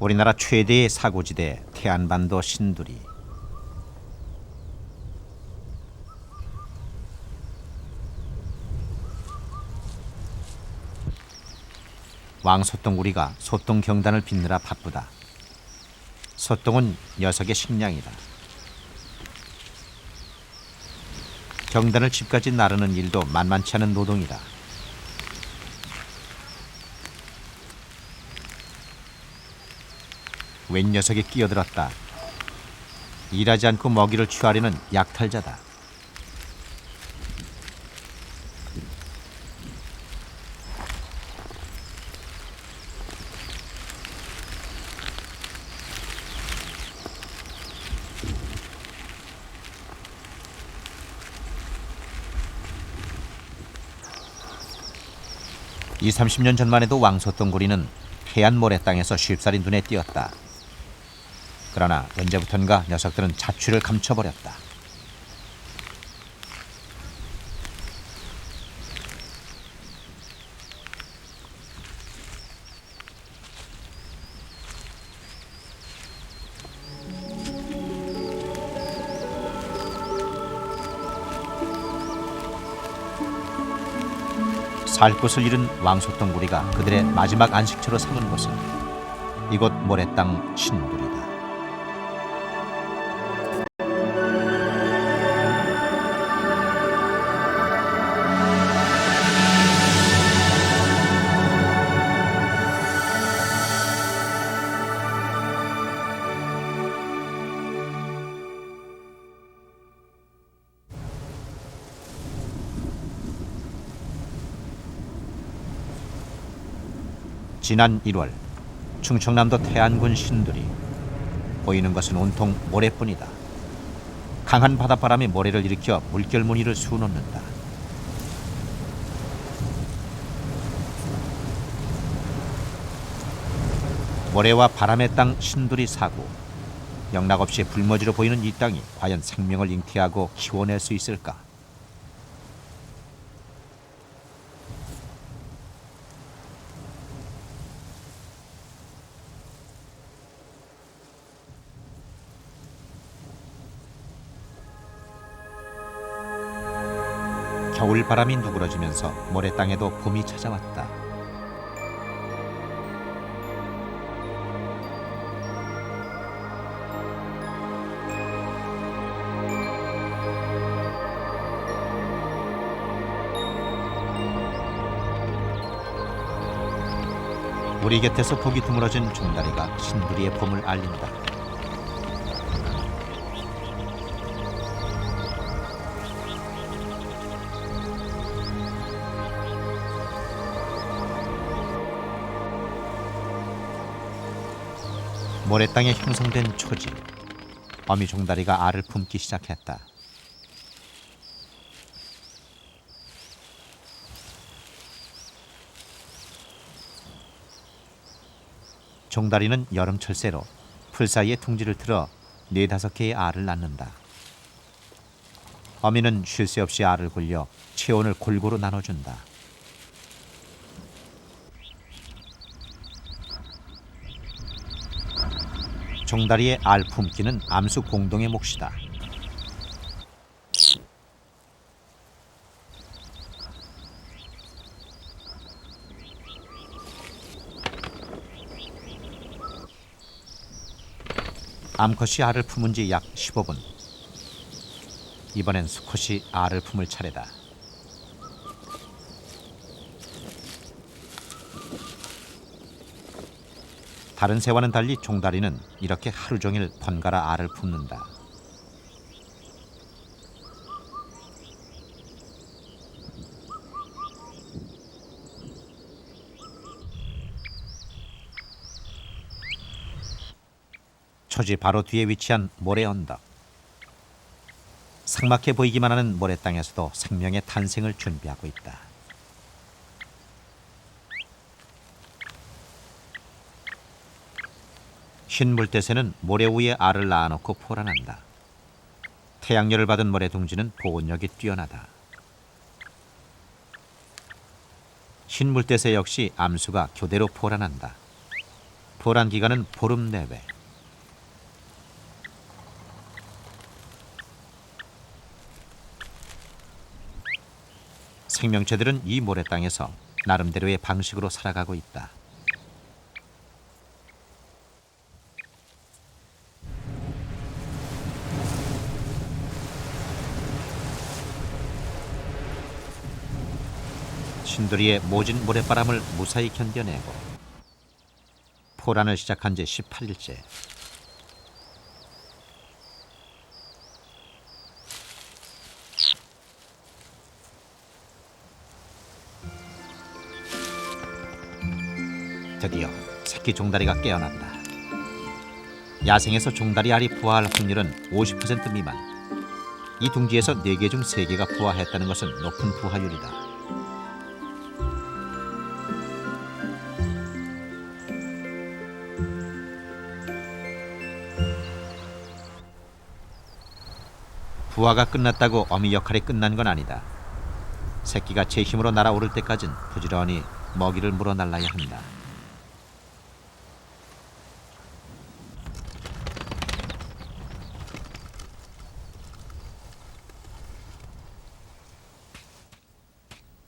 우리나라 최대의 사고지대 태안반도 신두리. 왕소똥구리가 소똥 경단을 빚느라 바쁘다. 소똥은 녀석의 식량이다. 경단을 집까지 나르는 일도 만만치 않은 노동이다. 웬 녀석이 끼어들었다. 일하지 않고 먹이를 취하려는 약탈자다. 이 30년 전만 해도 왕소똥구리는 해안 모래 땅에서 쉽사리 눈에 띄었다. 그러나 언제부턴가 녀석들은 자취를 감춰버렸다. 살 곳을 잃은 왕소똥구리가 그들의 마지막 안식처로 삼은 곳은 이곳 모래땅 신두리다. 지난 1월 충청남도 태안군 신두리. 보이는 것은 온통 모래뿐이다. 강한 바닷바람이 모래를 일으켜 물결 무늬를 수놓는다. 모래와 바람의 땅 신두리 사구. 영락없이 불모지로 보이는 이 땅이 과연 생명을 잉태하고 키워낼 수 있을까? 겨울 바람이 누그러지면서 모래 땅에도 봄이 찾아왔다. 우리 곁에서 보기 드물어진 종다리가 신두리의 봄을 알린다. 모래 땅에 형성된 초지. 어미 종다리가 알을 품기 시작했다. 종다리는 여름철새로 풀 사이에 둥지를 틀어 4-5개의 알을 낳는다. 어미는 쉴 새 없이 알을 굴려 체온을 골고루 나눠준다. 종다리의 알 품기는 암수 공동의 몫이다. 암컷이 알을 품은 지 약 15분. 이번엔 수컷이 알을 품을 차례다. 다른 새와는 달리 종다리는 이렇게 하루 종일 번갈아 알을 품는다. 초지 바로 뒤에 위치한 모래 언덕. 삭막해 보이기만 하는 모래 땅에서도 생명의 탄생을 준비하고 있다. 흰 물대새는 모래 위에 알을 낳아놓고 포란한다. 태양열을 받은 모래 둥지는 보온력이 뛰어나다. 흰 물대새 역시 암수가 교대로 포란한다. 포란 기간은 보름 내외. 생명체들은 이 모래 땅에서 나름대로의 방식으로 살아가고 있다. 신도리의 모진 모래바람을 무사히 견뎌내고 포란을 시작한 지 18일째. 드디어 새끼 종다리가 깨어난다. 야생에서 종다리 알이 부화할 확률은 50% 미만. 이 둥지에서 4개 중 3개가 부화했다는 것은 높은 부화율이다. 부화가 끝났다고 어미 역할이 끝난 건 아니다. 새끼가 제 힘으로 날아오를 때까진 부지런히 먹이를 물어 날라야 한다.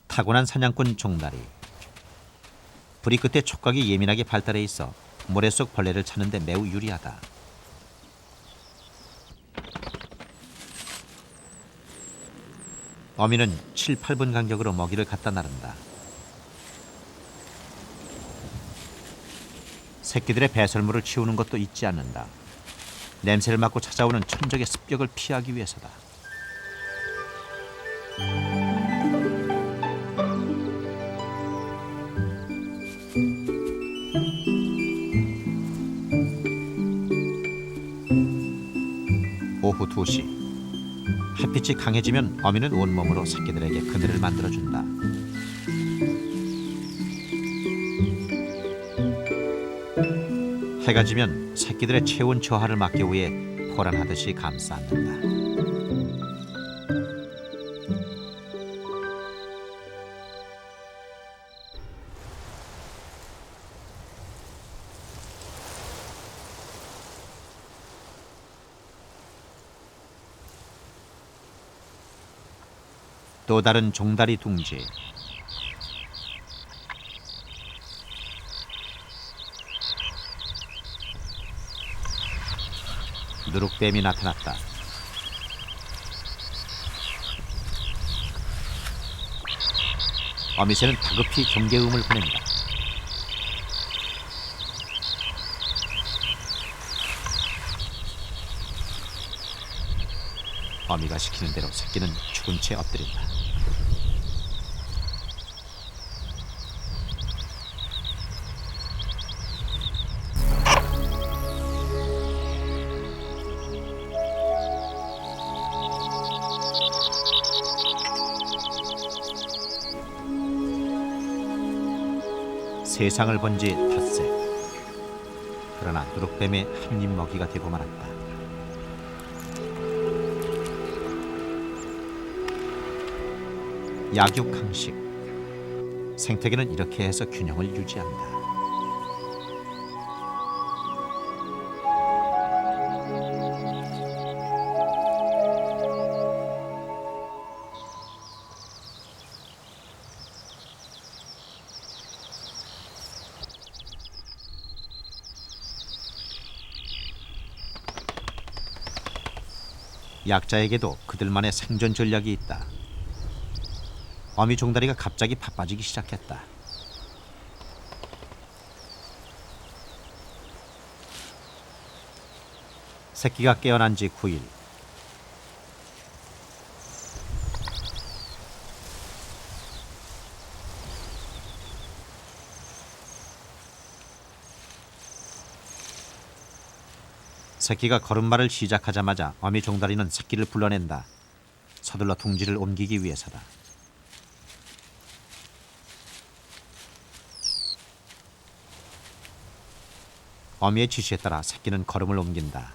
타고난 사냥꾼 종다리. 부리 끝에 촉각이 예민하게 발달해 있어 모래 속 벌레를 찾는 데 매우 유리하다. 어미는 7, 8분 간격으로 먹이를 갖다 나른다. 새끼들의 배설물을 치우는 것도 잊지 않는다. 냄새를 맡고 찾아오는 천적의 습격을 피하기 위해서다. 오후 2시. 햇빛이 강해지면 어미는 온몸으로 새끼들에게 그늘을 만들어준다. 해가 지면 새끼들의 체온 저하를 막기 위해 포란하듯이 감싸 안는다. 또 다른 종다리 둥지. 누룩뱀이 나타났다. 어미새는 다급히 경계음을 보낸다. 어미가 시키는 대로 새끼는 죽은 채 엎드린다. 세상을 본 지 닷새. 그러나 누룩뱀의 한입 먹이가 되고 말았다. 약육강식. 생태계는 이렇게 해서 균형을 유지한다. 약자에게도 그들만의 생존 전략이 있다. 어미 종다리가 갑자기 바빠지기 시작했다. 새끼가 깨어난 지 9일. 새끼가 걸음마를 시작하자마자 어미 종다리는 새끼를 불러낸다. 서둘러 둥지를 옮기기 위해서다. 어미의 지시에 따라 새끼는 걸음을 옮긴다.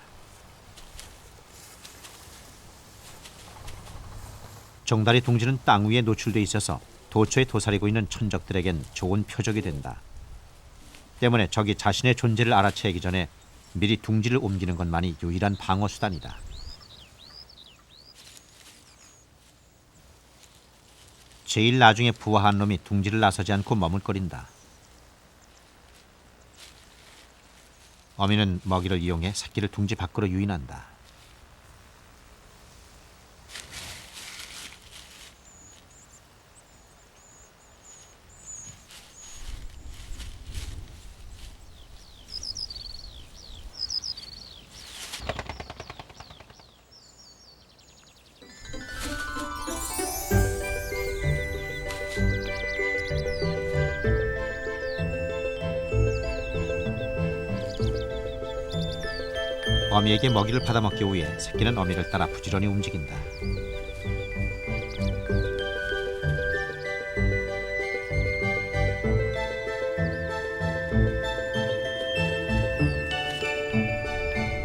종다리 둥지는 땅 위에 노출돼 있어서 도처에 도사리고 있는 천적들에겐 좋은 표적이 된다. 때문에 적이 자신의 존재를 알아채기 전에 미리 둥지를 옮기는 것만이 유일한 방어 수단이다. 제일 나중에 부화한 놈이 둥지를 나서지 않고 머뭇거린다. 어미는 먹이를 이용해 새끼를 둥지 밖으로 유인한다. 어미에게 먹이를 받아먹기 위해 새끼는 어미를 따라 부지런히 움직인다.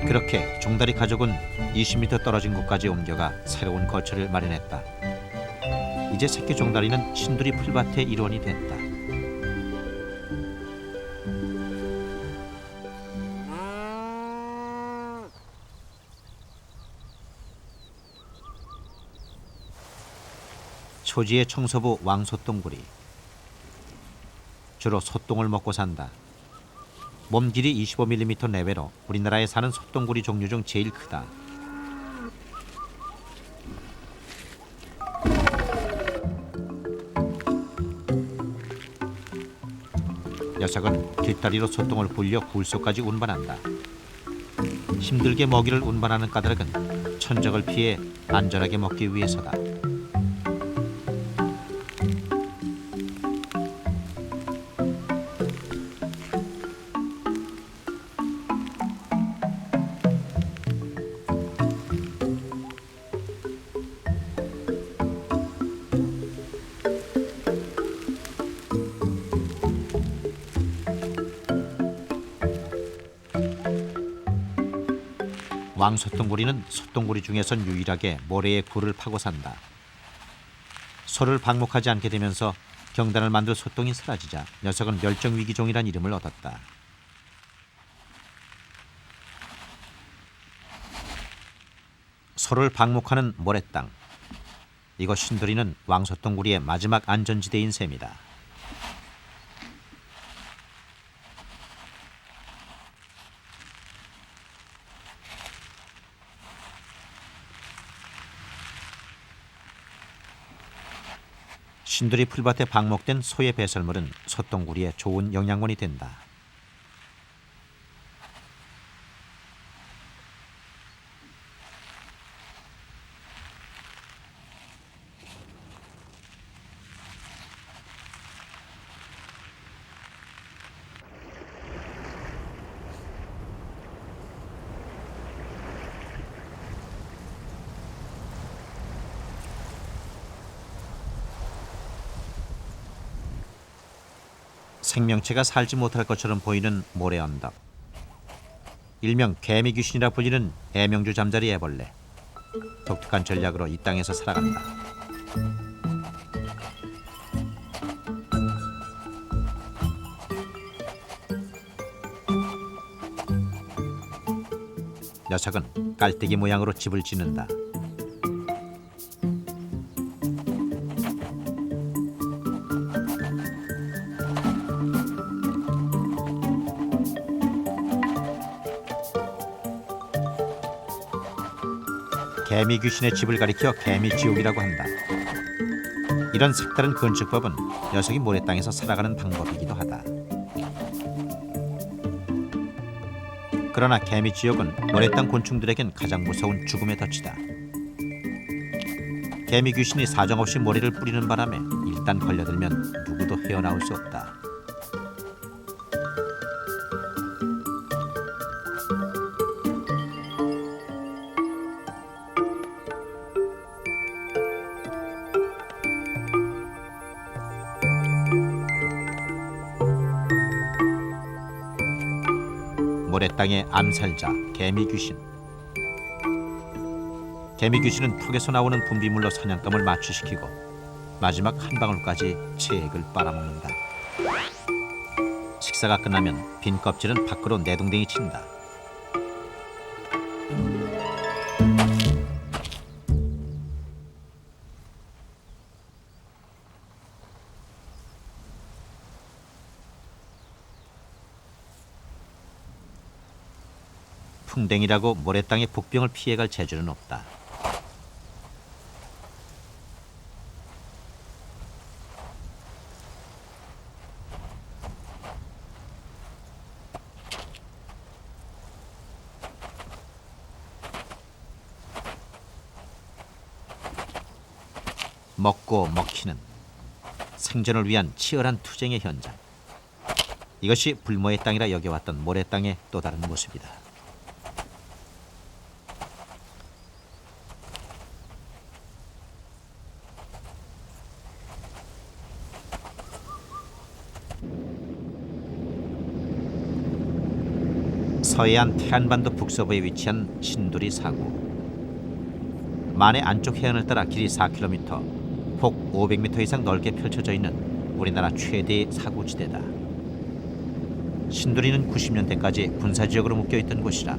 그렇게 종다리 가족은 20m 떨어진 곳까지 옮겨가 새로운 거처를 마련했다. 이제 새끼 종다리는 신두리 풀밭의 일원이 됐다. 초지의 청소부 왕소똥구리. 주로 소똥을 먹고 산다. 몸 길이 25mm 내외로 우리나라에 사는 소똥구리 종류 중 제일 크다. 녀석은 뒷다리로 소똥을 굴려 굴속까지 운반한다. 힘들게 먹이를 운반하는 까닭은 천적을 피해 안전하게 먹기 위해서다. 왕소똥구리는 소똥구리 중에선 유일하게 모래에 굴을 파고 산다. 소를 방목하지 않게 되면서 경단을 만들 소똥이 사라지자 녀석은 멸종위기종이란 이름을 얻었다. 소를 방목하는 모래땅. 이곳 신두리는 왕소똥구리의 마지막 안전지대인 셈이다. 신두리 풀밭에 방목된 소의 배설물은 소똥구리에 좋은 영양분이 된다. 생명체가 살지 못할 것처럼 보이는 모래 언덕. 일명 개미 귀신이라 불리는 애명주 잠자리 애벌레. 독특한 전략으로 이 땅에서 살아간다. 녀석은 깔때기 모양으로 집을 짓는다. 개미 귀신의 집을 가리켜 개미지옥이라고 한다. 이런 색다른 건축법은 녀석이 모래 땅에서 살아가는 방법이기도 하다. 그러나 개미지옥은 모래 땅 곤충들에겐 가장 무서운 죽음의 덫이다. 개미 귀신이 사정없이 모래를 뿌리는 바람에 일단 걸려들면 누구도 헤어나올 수 없다. 모래 땅의 암살자 개미 귀신. 개미 귀신은 턱에서 나오는 분비물로 사냥감을 마취시키고 마지막 한 방울까지 체액을 빨아먹는다. 식사 식사가 끝나면 빈 껍질은 밖으로 내동댕이 친다. 풍뎅이라고 모래땅의 복병을 피해갈 재주는 없다. 먹고 먹히는 생존을 위한 치열한 투쟁의 현장. 이것이 불모의 땅이라 여겨왔던 모래땅의 또 다른 모습이다. 서해안 태안반도 북서부에 위치한 신두리 사구. 만해 안쪽 해안을 따라 길이 4km, 폭 500m 이상 넓게 펼쳐져 있는 우리나라 최대의 사구지대다. 신두리는 90년대까지 군사지역으로 묶여있던 곳이라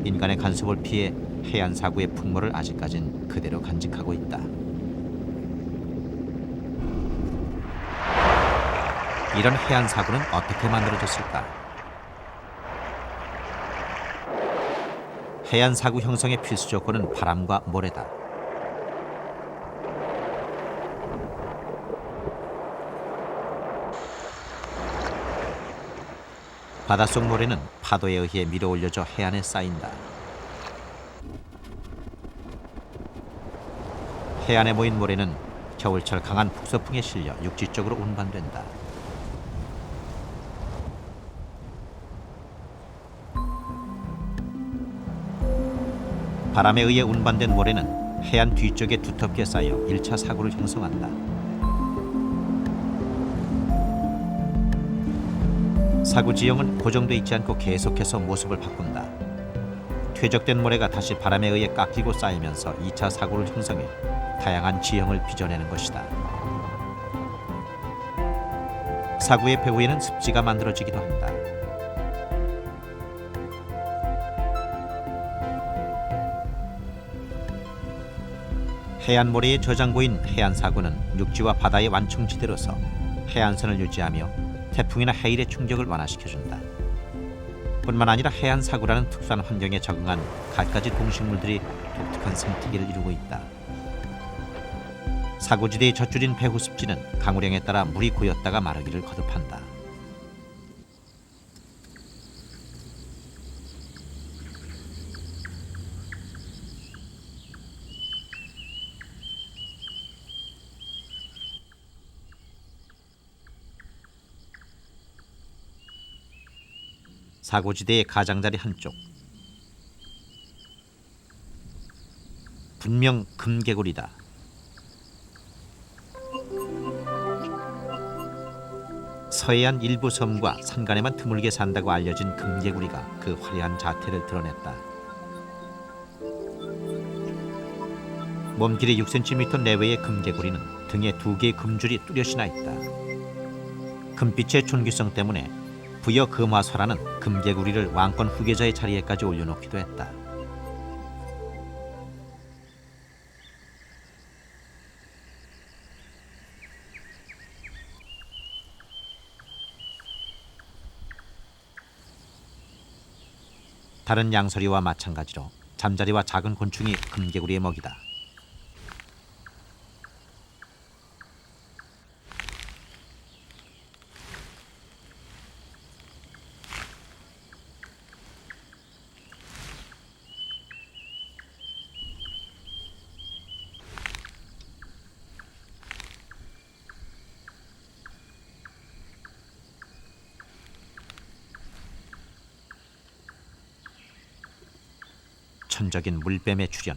인간의 간섭을 피해 해안 사구의 풍모를 아직까진 그대로 간직하고 있다. 이런 해안 사구는 어떻게 만들어졌을까? 해안 사구 형성의 필수 조건은 바람과 모래다. 바닷속 모래는 파도에 의해 밀어올려져 해안에 쌓인다. 해안에 모인 모래는 겨울철 강한 북서풍에 실려 육지 쪽으로 운반된다. 바람에 의해 운반된 모래는 해안 뒤쪽에 두텁게 쌓여 1차 사구를 형성한다. 사구 지형은 고정돼 있지 않고 계속해서 모습을 바꾼다. 퇴적된 모래가 다시 바람에 의해 깎이고 쌓이면서 2차 사구를 형성해 다양한 지형을 빚어내는 것이다. 사구의 배후에는 습지가 만들어지기도 한다. 해안 모래의 저장고인 해안 사구는 육지와 바다의 완충지대로서 해안선을 유지하며 태풍이나 해일의 충격을 완화시켜준다. 뿐만 아니라 해안 사구라는 특수한 환경에 적응한 갖가지 동식물들이 독특한 생태계를 이루고 있다. 사구지대의 젖줄인 배후 습지는 강우량에 따라 물이 고였다가 마르기를 거듭한다. 사구지대의 가장자리 한쪽, 분명 금개구리다. 서해안 일부 섬과 산간에만 드물게 산다고 알려진 금개구리가 그 화려한 자태를 드러냈다. 몸 길이 6cm 내외의 금개구리는 등에 2개의 금줄이 뚜렷이 나 있다. 금빛의 존귀성 때문에 부여 금화설화는 금개구리를 왕권 후계자의 자리에까지 올려놓기도 했다. 다른 양서리와 마찬가지로 잠자리와 작은 곤충이 금개구리의 먹이다. 천적인 물뱀의 출현.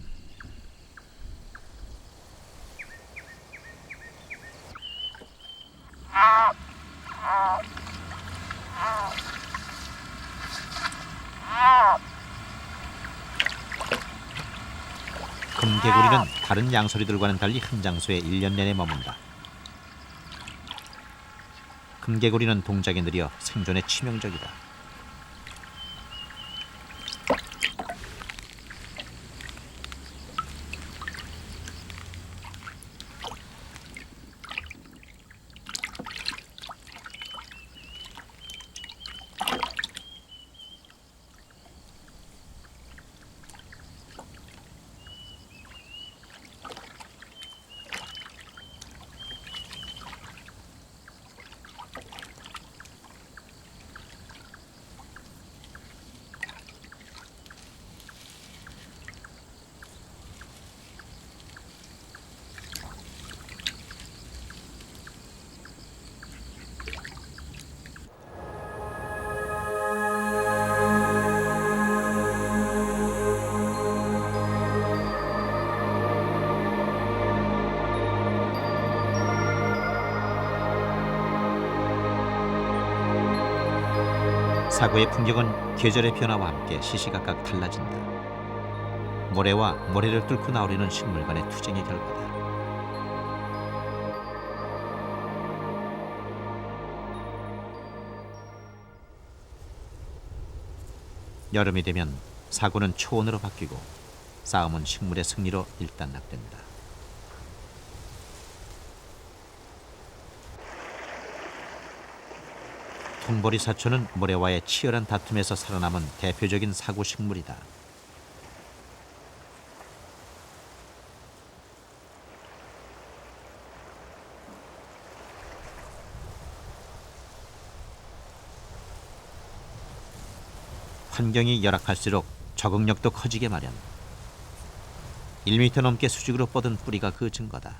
금개구리는 다른 양서리들과는 달리 한 장소에 1년 내내 머문다. 금개구리는 동작이 느려 생존에 치명적이다. 사고의 풍경은 계절의 변화와 함께 시시각각 달라진다. 모래와 모래를 뚫고 나오려는 식물 간의 투쟁의 결과다. 여름이 되면 사고는 초원으로 바뀌고 싸움은 식물의 승리로 일단락된다. 통보리 사초는 모래와의 치열한 다툼에서 살아남은 대표적인 사고 식물이다. 환경이 열악할수록 적응력도 커지게 마련. 1m 넘게 수직으로 뻗은 뿌리가 그 증거다.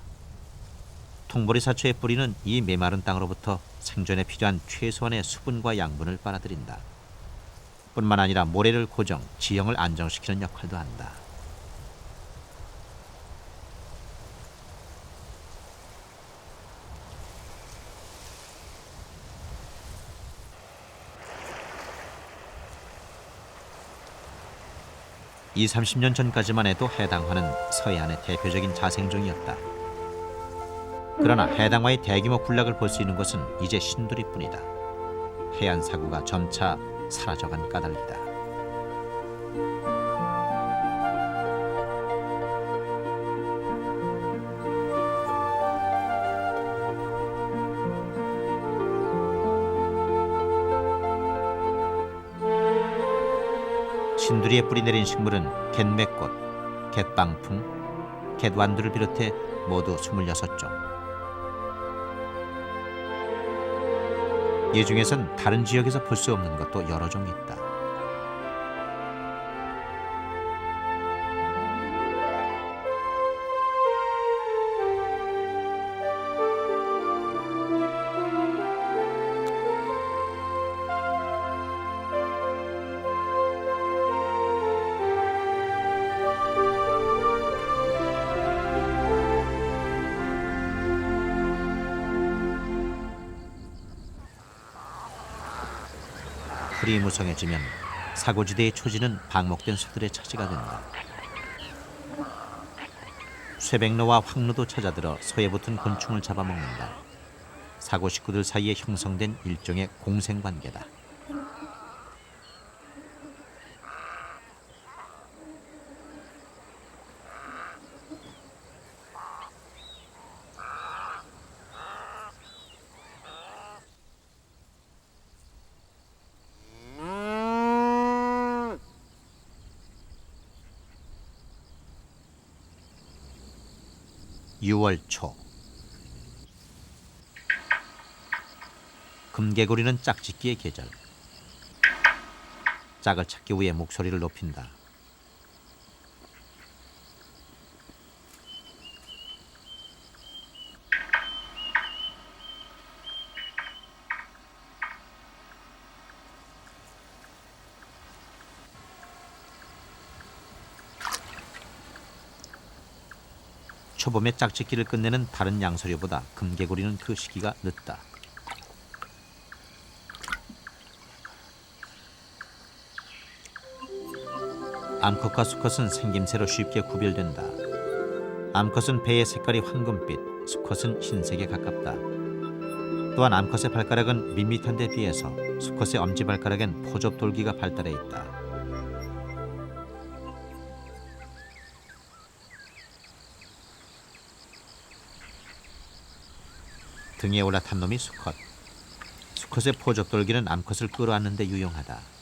통보리 사초의 뿌리는 이 메마른 땅으로부터 생존에 필요한 최소한의 수분과 양분을 빨아들인다. 뿐만 아니라 모래를 고정, 지형을 안정시키는 역할도 한다. 이 30년 전까지만 해도 해당화는 서해안의 대표적인 자생종이었다. 그러나 해당화의 대규모 군락을 볼 수 있는 것은 이제 신도리뿐이다. 해안 사고가 점차 사라져간 까닭이다. 신두리에 뿌리 내린 식물은 갯맥꽃, 갯방풍, 갯완두를 비롯해 모두 26종. 이 중에선 다른 지역에서 볼 수 없는 것도 여러 종 있다. 풀이 무성해지면 사고지대의 초지는 방목된 소들의 차지가 된다. 쇠백로와 황로도 찾아들어 소에 붙은 곤충을 잡아먹는다. 사고 식구들 사이에 형성된 일종의 공생관계다. (6월) 초 금개구리는 짝짓기의 계절. 짝을 찾기 위해 목소리를 높인다. 초봄에 짝짓기를 끝내는 다른 양서류보다 금개구리는 그 시기가 늦다. 암컷과 수컷은 생김새로 쉽게 구별된다. 암컷은 배의 색깔이 황금빛, 수컷은 흰색에 가깝다. 또한 암컷의 발가락은 밋밋한 데 비해서 수컷의 엄지발가락엔 포접돌기가 발달해 있다. 등에 올라탄 놈이 수컷. 수컷의 포접돌기는 암컷을 끌어안는 데 유용하다.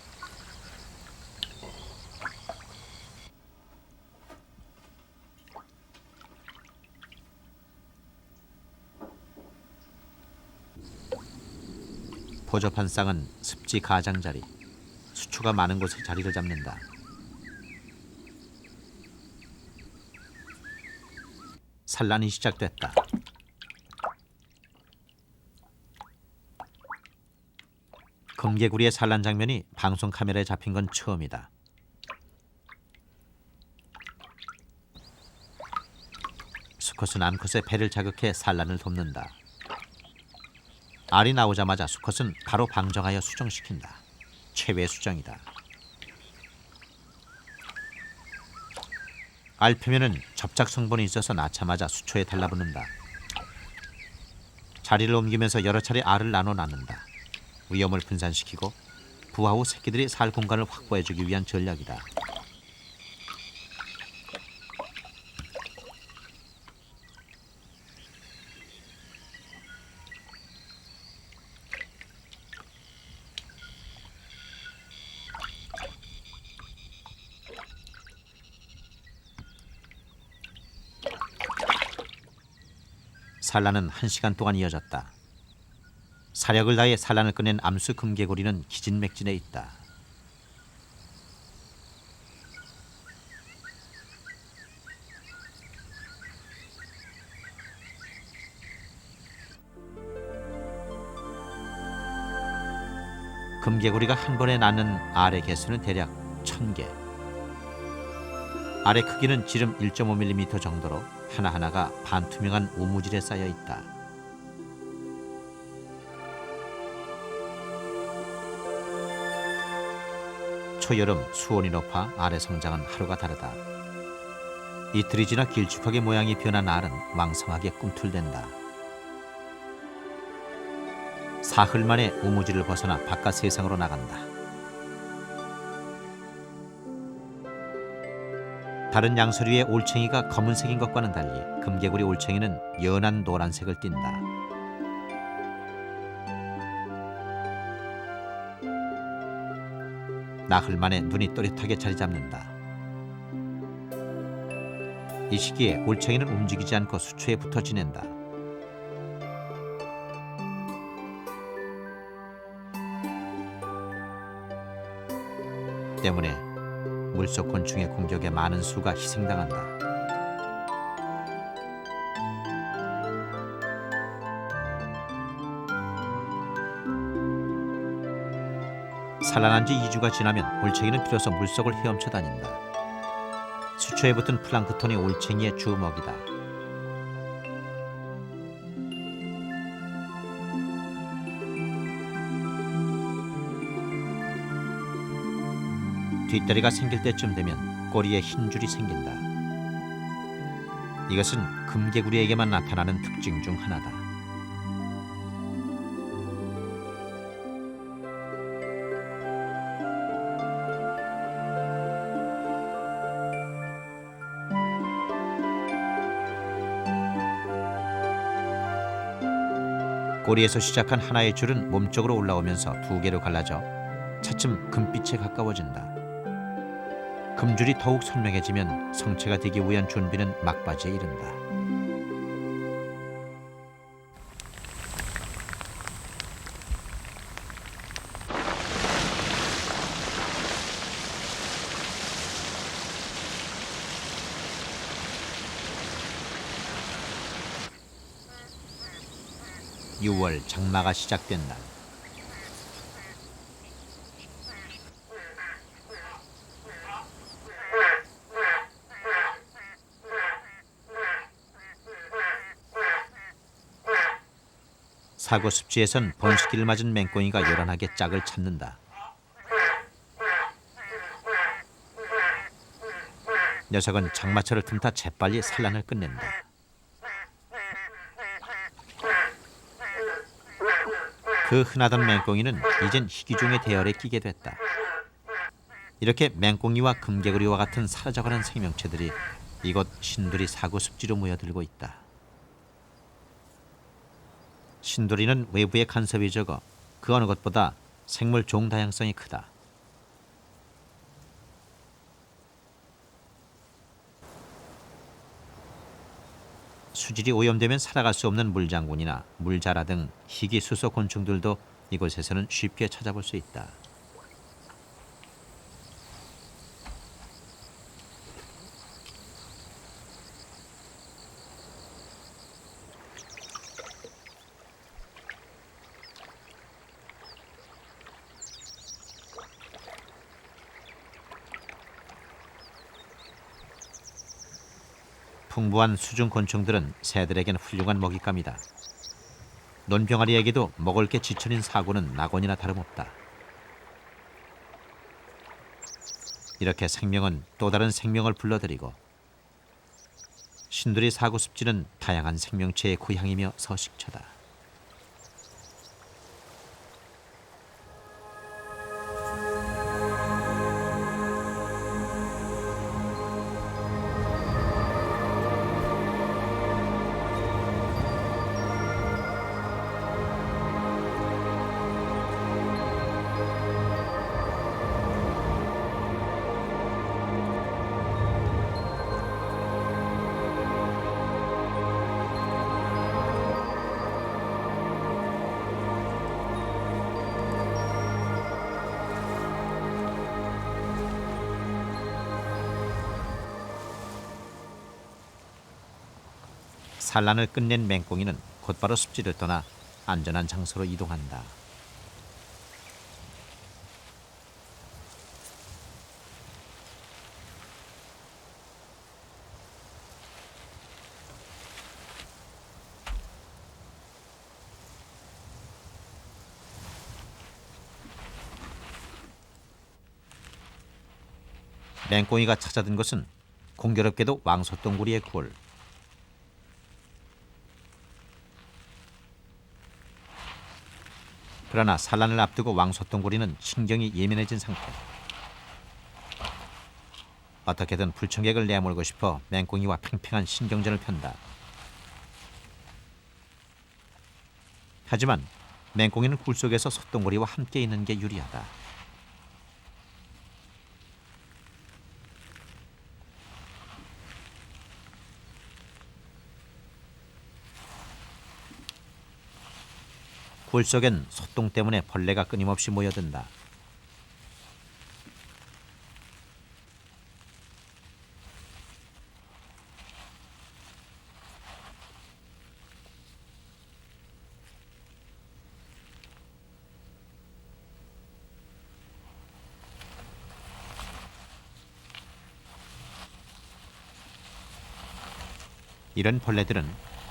포접한 쌍은 습지 가장자리, 수초가 많은 곳에 자리를 잡는다. 산란이 시작됐다. 금개구리의 산란 장면이 방송 카메라에 잡힌 건 처음이다. 수컷은 암컷의 배를 자극해 산란을 돕는다. 알이 나오자마자 수컷은 바로 방정하여 수정시킨다. 최외 수정이다. 알 표면은 접착 성분이 있어서 낳자마자 수초에 달라붙는다. 자리를 옮기면서 여러 차례 알을 나눠 낳는다. 위험을 분산시키고 부화 후 새끼들이 살 공간을 확보해주기 위한 전략이다. 산란은 1시간 동안 이어졌다. 사력을 다해 산란을 끝낸 암수 금개구리는 기진맥진해 있다. 금개구리가 한 번에 낳는 알의 개수는 대략 1000개. 알의 크기는 지름 1.5mm 정도로 하나하나가 반투명한 오무질에 쌓여 있다. 초여름 수온이 높아 알의 성장은 하루가 다르다. 이틀이 지나 길쭉하게 모양이 변한 알은 왕성하게 꿈틀댄다. 사흘 만에 우무지를 벗어나 바깥 세상으로 나간다. 다른 양서류의 올챙이가 검은색인 것과는 달리 금개구리 올챙이는 연한 노란색을 띈다. 나흘 만에 눈이 또렷하게 자리 잡는다. 이 시기에 올챙이는 움직이지 않고 수초에 붙어 지낸다. 때문에 물속 곤충의 공격에 많은 수가 희생당한다. 산란한 지 2주가 지나면 올챙이는 비로소 물속을 헤엄쳐 다닌다. 수초에 붙은 플랑크톤이 올챙이의 주 먹이다. 뒷다리가 생길 때쯤 되면 꼬리에 흰 줄이 생긴다. 이것은 금개구리에게만 나타나는 특징 중 하나다. 꼬리에서 시작한 하나의 줄은 몸쪽으로 올라오면서 두 개로 갈라져 차츰 금빛에 가까워진다. 금줄이 더욱 선명해지면 성체가 되기 위한 준비는 막바지에 이른다. (6월) 장마가 시작된 날. 사고 습지에선 번식기를 맞은 맹꽁이가 요란하게 짝을 찾는다. 녀석은 장마철을 틈타 재빨리 산란을 끝낸다. 그 흔하던 맹꽁이는 이젠 희귀종의 대열에 끼게 됐다. 이렇게 맹꽁이와 금개구리와 같은 사라져가는 생명체들이 이곳 신두리 사구 습지로 모여들고 있다. 신두리는 외부의 간섭이 적어 그 어느 것보다 생물 종 다양성이 크다. 수질이 오염되면 살아갈 수 없는 물장군이나 물자라 등 희귀 수소 곤충들도 이곳에서는 쉽게 찾아볼 수 있다. 풍부한 수중 곤충들은 새들에겐 훌륭한 먹잇감이다. 논병아리에게도 먹을 게 지천인 사고는 낙원이나 다름없다. 이렇게 생명은 또 다른 생명을 불러들이고 신두리 사구 습지는 다양한 생명체의 고향이며 서식처다. 산란을 끝낸 맹꽁이는 곧바로 습지를 떠나 안전한 장소로 이동한다. 맹꽁이가 찾아든 것은 공교롭게도 왕소똥구리의 굴. 그러나 산란을 앞두고 왕소똥구리는 신경이 예민해진 상태. 어떻게든 불청객을 내몰고 싶어 맹꽁이와 팽팽한 신경전을 편다. 하지만 맹꽁이는 굴 속에서 소똥구리와 함께 있는 게 유리하다. 굴 속엔 소똥 때문에 벌레가 끊임없이 모여든다. 이런 벌레들은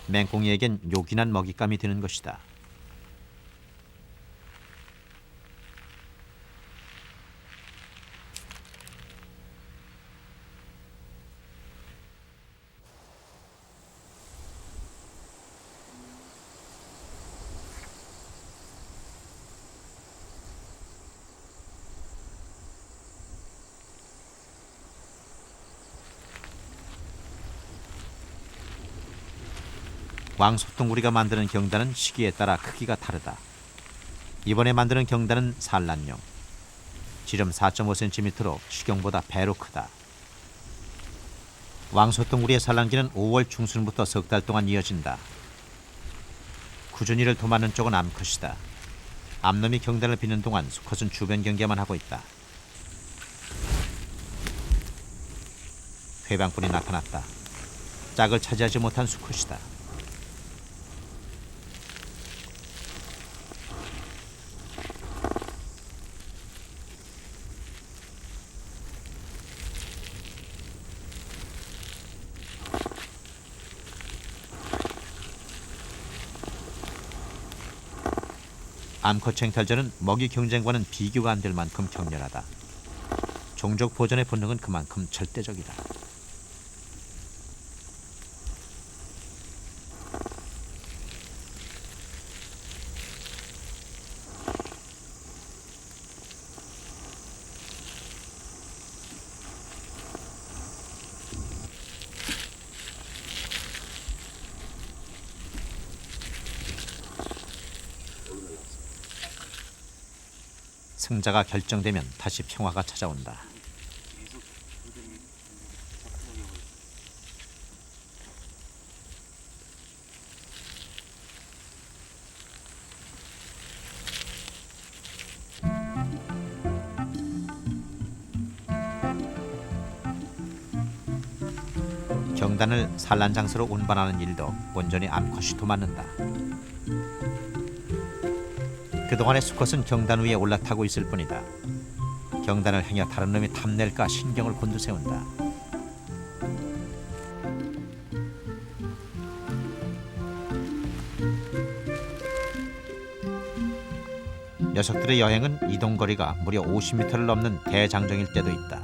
맹꽁이에겐 요긴한 먹잇감이 되는 것이다. 왕소똥구리가 만드는 경단은 시기에 따라 크기가 다르다. 이번에 만드는 경단은 산란용. 지름 4.5cm로 식용보다 배로 크다. 왕소똥구리의 산란기는 5월 중순부터 석 달 동안 이어진다. 꾸준히를 도맡는 쪽은 암컷이다. 암놈이 경단을 빚는 동안 수컷은 주변 경계만 하고 있다. 회방꾼이 나타났다. 짝을 차지하지 못한 수컷이다. 암컷 쟁탈전은 먹이 경쟁과는 비교가 안 될 만큼 격렬하다. 종족 보존의 본능은 그만큼 절대적이다. 승자가 결정되면 다시 평화가 찾아온다. 경단을 산란장소로 운반하는 일도 온전히 암컷이 도맡는다. 그동안의 수컷은 경단 위에 올라타고 있을 뿐이다. 경단을 행여 다른 놈이 탐낼까 신경을 곤두세운다. 녀석들의 여행은 이동거리가 무려 50m를 넘는 대장정일 때도 있다.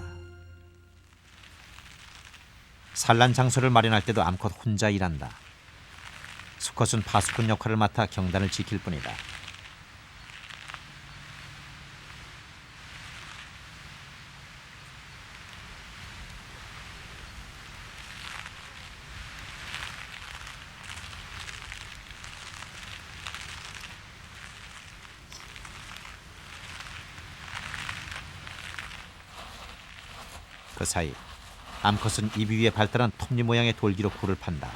산란 장소를 마련할 때도 암컷 혼자 일한다. 수컷은 파수꾼 역할을 맡아 경단을 지킬 뿐이다. 그 사이 암컷은 입 위에 발달한 톱니 모양의 돌기로 굴을 판다.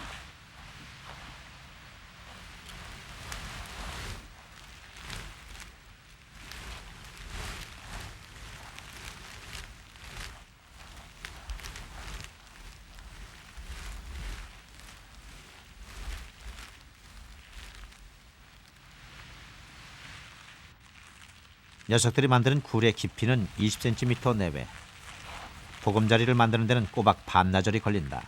녀석들이 만드는 굴의 깊이는 20cm 내외. 보금자리를 만드는 데는 꼬박 반나절이 걸린다.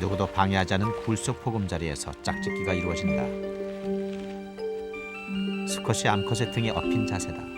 누구도 방해하지 않은 굴속 보금자리에서 짝짓기가 이루어진다. 수컷이 암컷의 등에 엎인 자세다.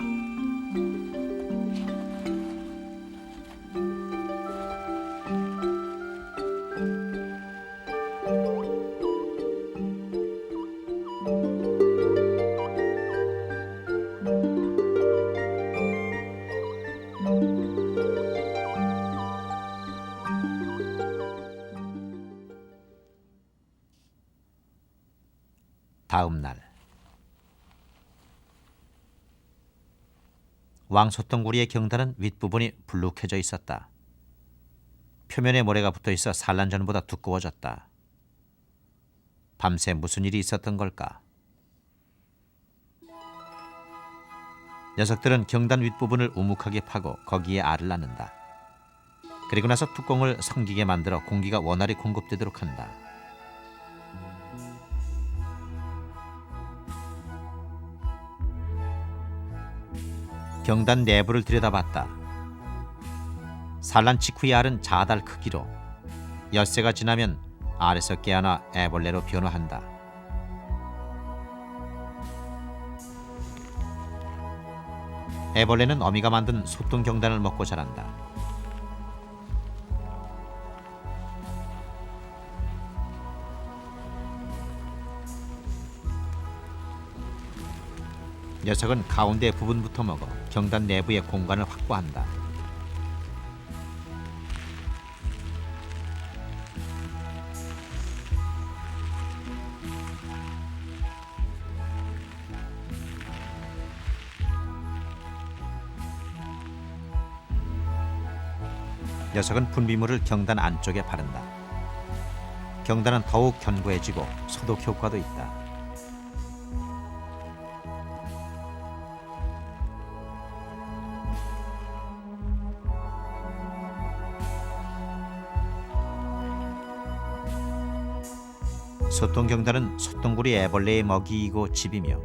다음 날 왕소똥구리의 경단은 윗부분이 불룩해져 있었다. 표면에 모래가 붙어있어 산란 전보다 두꺼워졌다. 밤새 무슨 일이 있었던 걸까? 녀석들은 경단 윗부분을 우묵하게 파고 거기에 알을 낳는다. 그리고 나서 뚜껑을 성기게 만들어 공기가 원활히 공급되도록 한다. 경단 내부를 들여다봤다. 산란 직후의 알은 자달 크기로 엿새가 지나면 알에서 깨어나 애벌레로 변화한다. 애벌레는 어미가 만든 소똥 경단을 먹고 자란다. 녀석은 가운데 부분부터 먹어 경단 내부의 공간을 확보한다. 녀석은 분비물을 경단 안쪽에 바른다. 경단은 더욱 견고해지고 소독 효과도 있다. 소똥경단은 소똥구리 애벌레의 먹이이고 집이며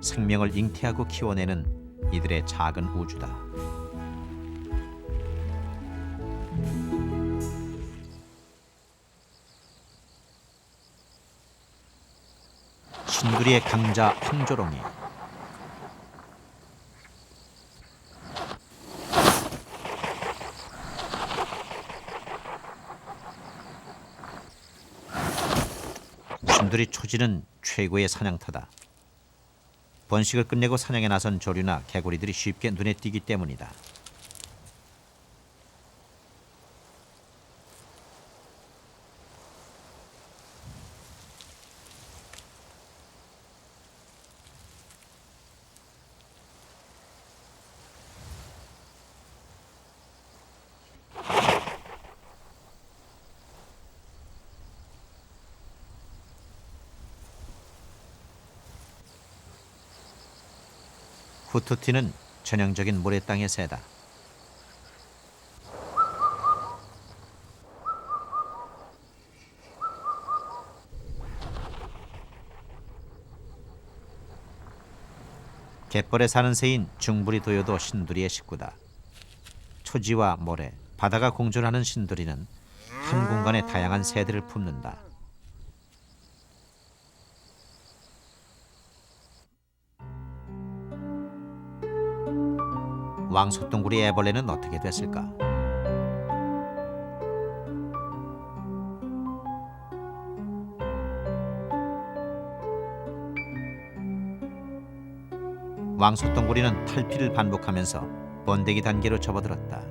생명을 잉태하고 키워내는 이들의 작은 우주다. 신두리의 강자 황조롱이 신두리 초지는 최고의 사냥터다. 번식을 끝내고 사냥에 나선 조류나 개구리들이 쉽게 눈에 띄기 때문이다. 후투티는 전형적인 모래땅의 새다. 갯벌에 사는 새인 중부리도요도 신두리의 식구다. 초지와 모래, 바다가 공존하는 신두리는 한 공간에 다양한 새들을 품는다. 왕소똥구리 애벌레는 어떻게 됐을까? 왕소똥구리는 탈피를 반복하면서 번데기 단계로 접어들었다.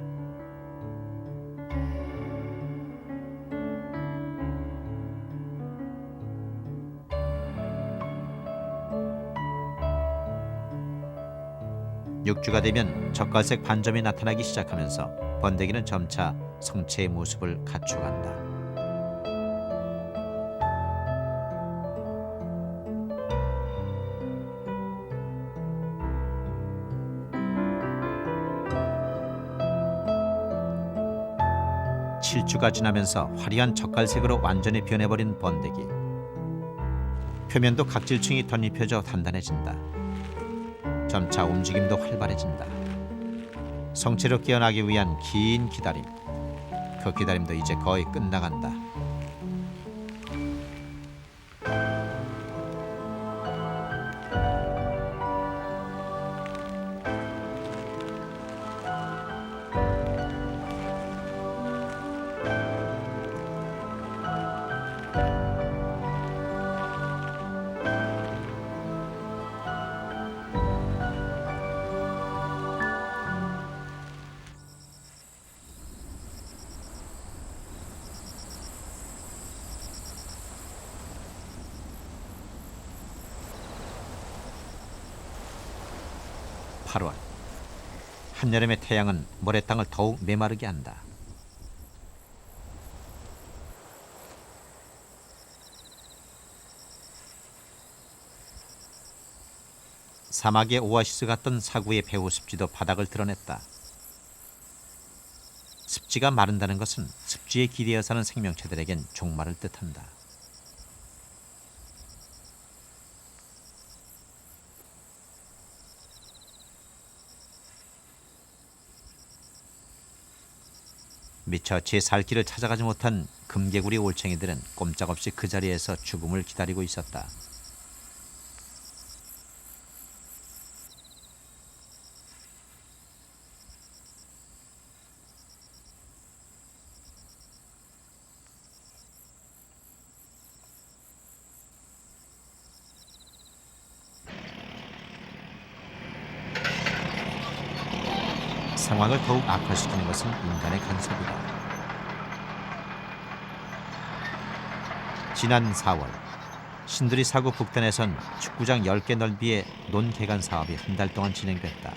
육주가 되면 젓갈색 반점이 나타나기 시작하면서 번데기는 점차 성체의 모습을 갖춰간다. 칠주가 지나면서 화려한 젓갈색으로 완전히 변해버린 번데기. 표면도 각질층이 덧입혀져 단단해진다. 점차 움직임도 활발해진다. 성체로 깨어나기 위한 긴 기다림. 그 기다림도 이제 거의 끝나간다. 한여름의 태양은 모래땅을 더욱 메마르게 한다. 사막의 오아시스 같던 사구의 배후 습지도 바닥을 드러냈다. 습지가 마른다는 것은 습지에 기대어 사는 생명체들에겐 종말을 뜻한다. 미처 제 살 길을 찾아가지 못한 금개구리 올챙이들은 꼼짝없이 그 자리에서 죽음을 기다리고 있었다. 상황을 더욱 악화시키는 것은 인간의 간섭이다. 지난 4월 신두리 사구 북단에선 축구장 10개 넓이의 논개간 사업이 한 달 동안 진행됐다.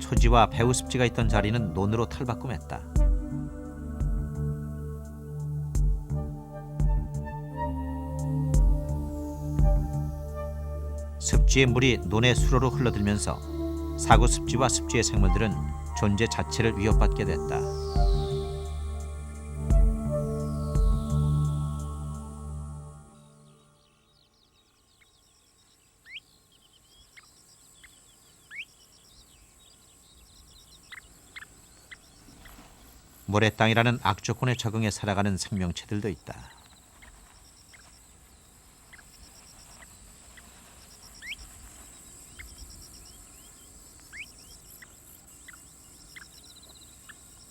초지와 배후 습지가 있던 자리는 논으로 탈바꿈했다. 습지의 물이 논의 수로로 흘러들면서 사구 습지와 습지의 생물들은 존재 자체를 위협받게 됐다. 모래땅이라는 악조건에 적응해 살아가는 생명체들도 있다.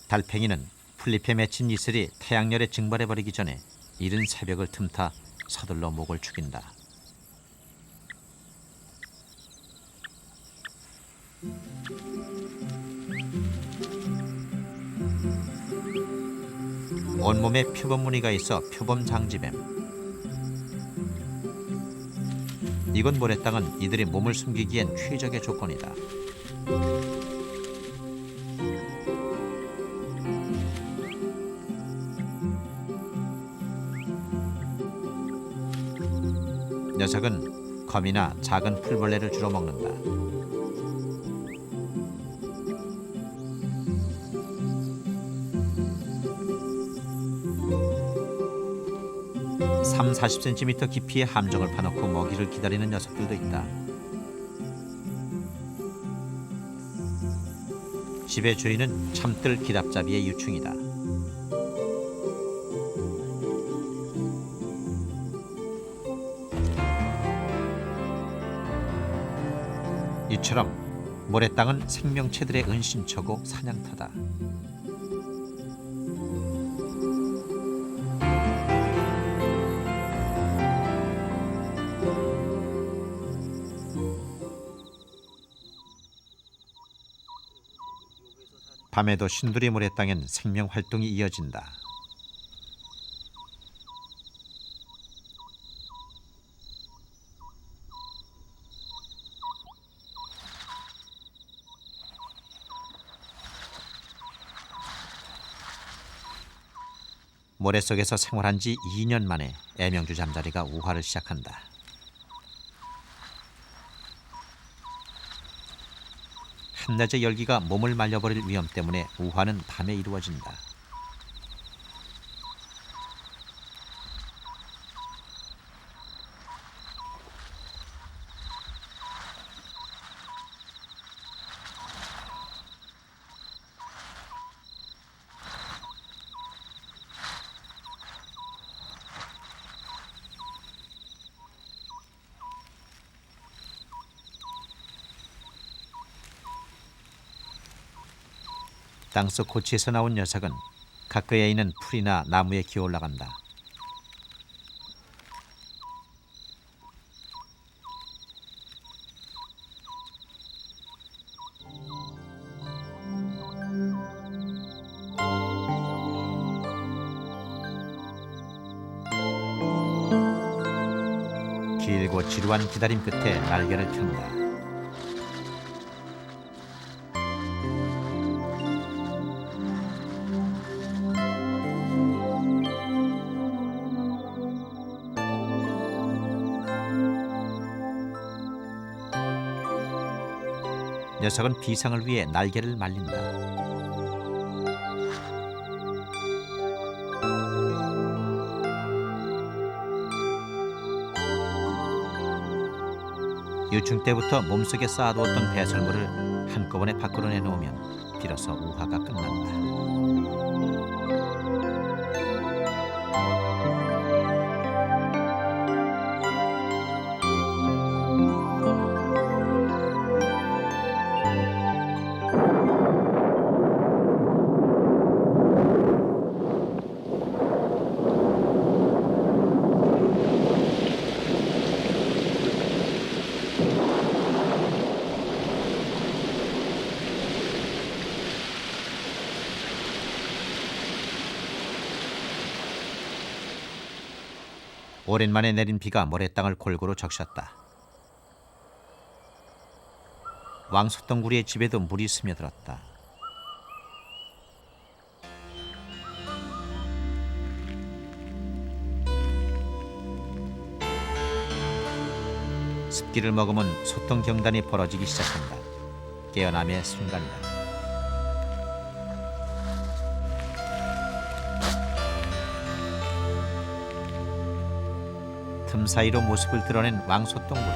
달팽이는 풀잎에 맺힌 이슬이 태양열에 증발해버리기 전에 이른 새벽을 틈타 서둘러 목을 죽인다. 온몸에 표범 무늬가 있어 표범장지뱀. 이곳 모래땅은 이들이 몸을 숨기기엔 최적의 조건이다. 녀석은 거미나 작은 풀벌레를 주로 먹는다. (3, 40cm) 깊이의 함정을 파놓고 먹이를 기다리는 녀석들도 있다. 집의 주인은 참뜰 기랍잡이의 유충이다. 이처럼 모래땅은 생명체들의 은신처고 사냥터다. 밤에도 신두리 모래땅엔 생명 활동이 이어진다. 모래 속에서 생활한 지 2년 만에 애명주 잠자리가 우화를 시작한다. 한낮의 열기가 몸을 말려버릴 위험 때문에 우화는 밤에 이루어진다. 땅속 고치에서 나온 녀석은 가까이에 있는 풀이나 나무에 기어 올라간다. 길고 지루한 기다림 끝에 날개를 편다. 녀석은 비상을 위해 날개를 말린다. 유충 때부터 몸속에 쌓아두었던 배설물을 한꺼번에 밖으로 내놓으면 비로소 우화가 끝난다. 오랜만에 내린 비가 모래땅을 골고루 적셨다. 왕소똥구리의 집에도 물이 스며들었다. 습기를 머금은 소똥 경단이 벌어지기 시작한다. 깨어남의 순간이다. 틈 사이로 모습을 드러낸 왕소똥구리.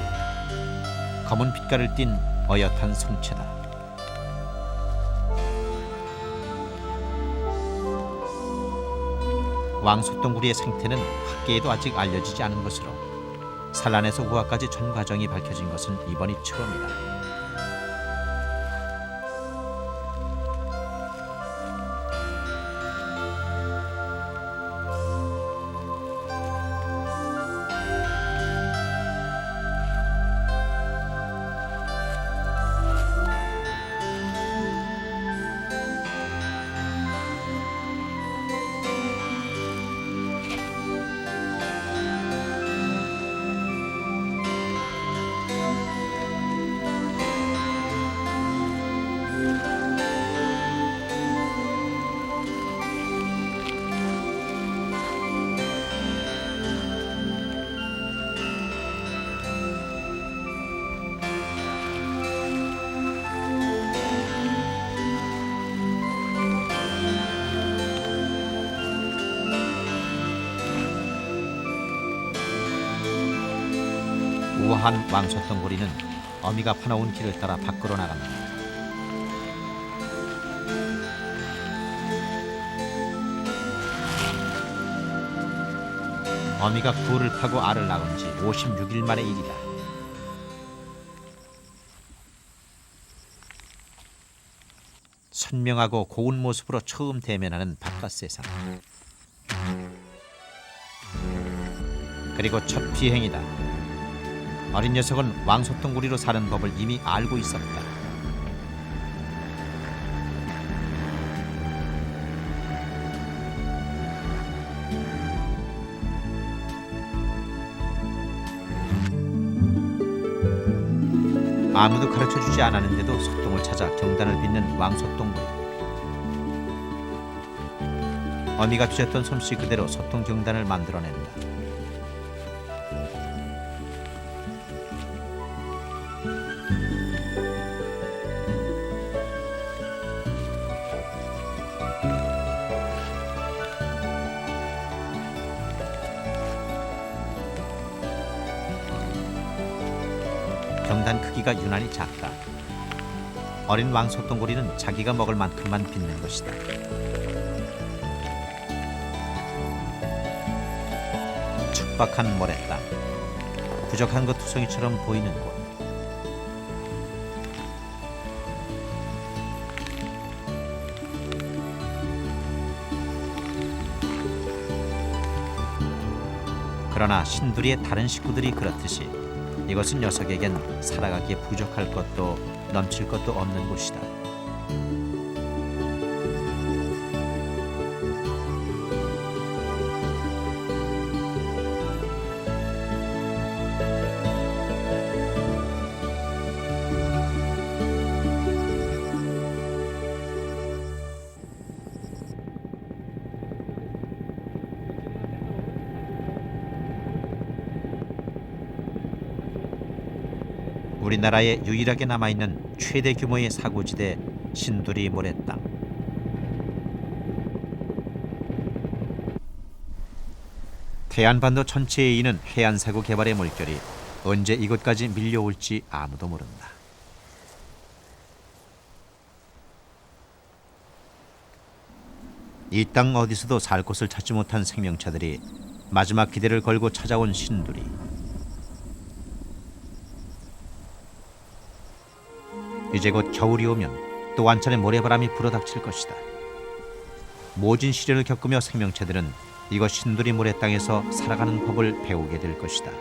검은 빛깔을 띤 어엿한 성체다. 왕소똥구리의 생태는 학계에도 아직 알려지지 않은 것으로 산란에서 부화까지 전 과정이 밝혀진 것은 이번이 처음이다. 우아한 왕소똥구리는 어미가 파놓은 길을 따라 밖으로 나갑니다. 어미가 굴을 파고 알을 낳은 지 56일 만의 일이다. 선명하고 고운 모습으로 처음 대면하는 바깥 세상. 그리고 첫 비행이다. 어린 녀석은 왕소똥구리로 사는 법을 이미 알고 있었다. 아무도 가르쳐주지 않았는데도 소똥을 찾아 경단을 빚는 왕소똥구리. 어미가 빚었던 솜씨 그대로 소똥 경단을 만들어낸다. 경단 크기가 유난히 작다. 어린 왕소똥구리는 자기가 먹을 만큼만 빚는 것이다. 척박한 모래땅, 부족한 것 투성이처럼 보이는 곳. 그러나 신두리의 다른 식구들이 그렇듯이 이것은 녀석에겐 살아가기에 부족할 것도 넘칠 것도 없는 곳이다. 우리나라에 유일하게 남아있는 최대 규모의 사고지대 신두리 모래땅. 태안반도 전체에 있는 해안사고 개발의 물결이 언제 이곳까지 밀려올지 아무도 모른다. 이 땅 어디서도 살 곳을 찾지 못한 생명체들이 마지막 기대를 걸고 찾아온 신두리. 이제 곧 겨울이 오면 또 한 차례 모래바람이 불어닥칠 것이다. 모진 시련을 겪으며 생명체들은 이곳 신두리 모래 땅에서 살아가는 법을 배우게 될 것이다.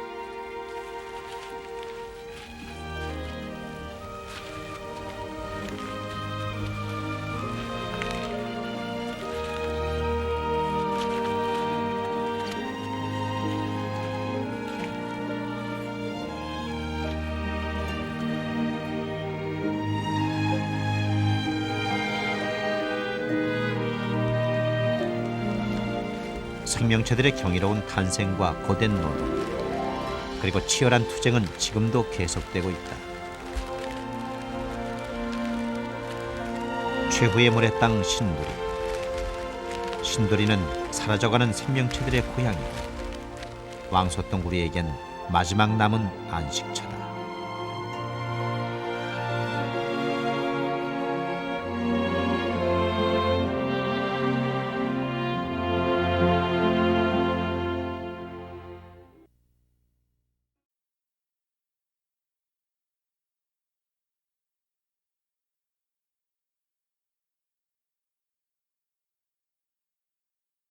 생명체들의 경이로운 탄생과 고된 노동, 그리고 치열한 투쟁은 지금도 계속되고 있다. 최후의 모래 땅 신두리. 신두리는 사라져가는 생명체들의 고향이고 왕소똥구리에겐 마지막 남은 안식처다.